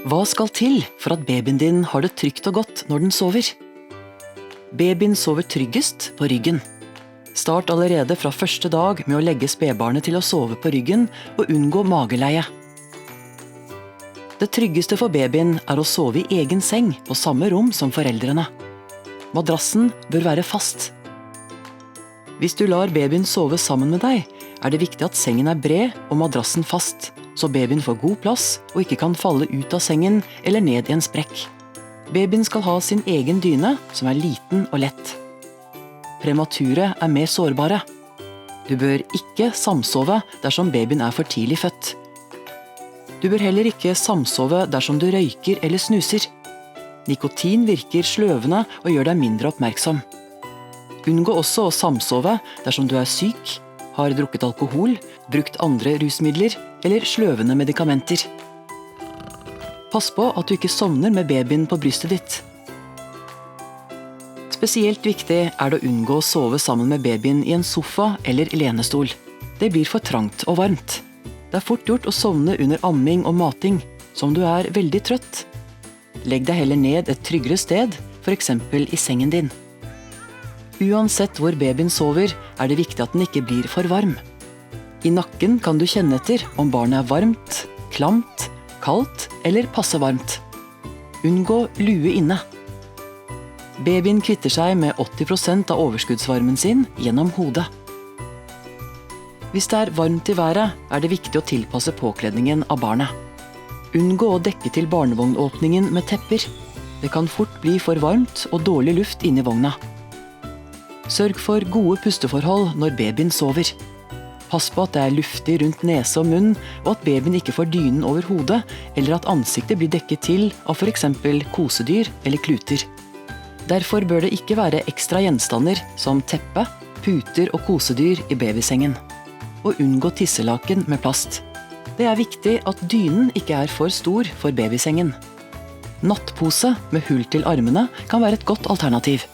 Hva skal til for at babyen din har det trygt og godt når den sover? Babyen sover tryggest på ryggen. Start allerede fra første dag med å legge spedbarnet til å sove på ryggen og unngå mageleie. Det tryggeste for babyen er å sove i egen seng på samme rom som foreldrene. Madrassen bør være fast. Hvis du lar babyen sove sammen med deg, er det viktig at sengen er bred og madrassen fast, så babyen får god plass og ikke kan falle ut av sengen eller ned i en sprekk. Babyen skal ha sin egen dyne, som er liten og lett. Premature er mer sårbare. Du bør ikke samsove dersom babyen er for tidlig født. Du bør heller ikke samsove dersom du røyker eller snuser. Nikotin virker sløvende og gjør deg mindre oppmerksom. Unngå også å samsove dersom du er syk, har drukket alkohol, brukt andre rusmidler eller sløvende medikamenter. Pass på at du ikke sovner med babyen på brystet ditt. Spesielt viktig er det å unngå å sove sammen med babyen i en sofa eller lenestol. Det blir for trangt og varmt. Det er fort gjort å sovne under amming og mating, som du er veldig trøtt. Legg deg heller ned et tryggere sted, for eksempel i sengen din. Uansett hvor babyen sover, er det viktig at den ikke blir for varm. I nakken kan du kjenne etter om barnet er varmt, klamt, kaldt eller passe varmt. Unngå lue inne. Babyen kvitter seg med 80% av overskuddsvarmen sin gjennom hodet. Hvis det er varmt i været, er det viktig å tilpasse påkledningen av barnet. Unngå å dekke til barnevognåpningen med tepper. Det kan fort bli for varmt og dårlig luft inni vogna. Sørg for gode pusteforhold når babyen sover. Pass på at det er luftig rundt nese og munn, og at babyen ikke får dynen over hodet, eller at ansiktet blir dekket til av for eksempel kosedyr eller kluter. Derfor bør det ikke være ekstra gjenstander som teppe, puter og kosedyr i babysengen. Og unngå tisselaken med plast. Det er viktig at dynen ikke er for stor for babysengen. Nattpose med hull til armene kan være et godt alternativ.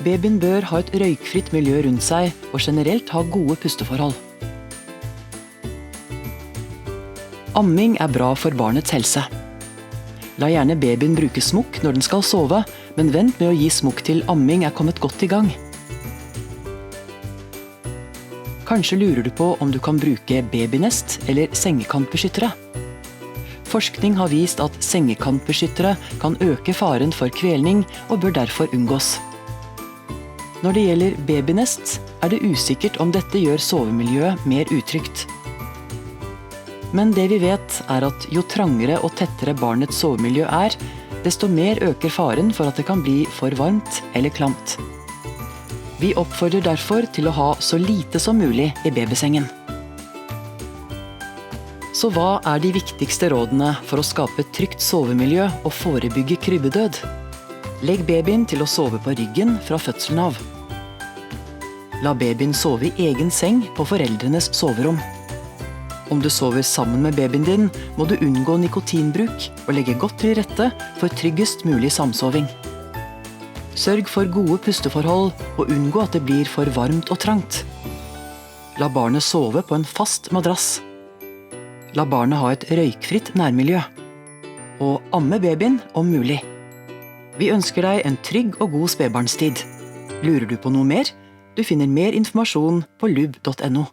Babyen bør ha et røykfritt miljø rundt seg og generelt ha gode pusteforhold. Amming er bra for barnets helse. La gjerne babyen bruke smokk når den skal sove, men vent med å gi smokk til amming er kommet godt i gang. Kanskje lurer du på om du kan bruke babynest eller sengekantbeskyttere. Forskning har vist at sengekantbeskyttere kan øke faren for kvelning og bør derfor unngås. Når det gjelder babynest, er det usikkert om dette gjør sovemiljøet mer utrygt. Men det vi vet er at jo trangere og tettere barnets sovemiljø er, desto mer øker faren for at det kan bli for varmt eller klamt. Vi oppfordrer derfor til å ha så lite som mulig i babysengen. Så hva er de viktigste rådene for å skape et trygt sovemiljø og forebygge krybbedød? Legg babyen til å sove på ryggen fra fødselen av. La babyen sove i egen seng på foreldrenes soverom. Om du sover sammen med babyen din, må du unngå nikotinbruk og legge godt til rette for tryggest mulig samsoving. Sørg for gode pusteforhold og unngå at det blir for varmt og trangt. La barnet sove på en fast madrass. La barnet ha et røykfritt nærmiljø. Og amme babyen om mulig. Vi ønsker deg en trygg og god spedbarnstid. Lurer du på noe mer? Du finner mer informasjon på lub.no.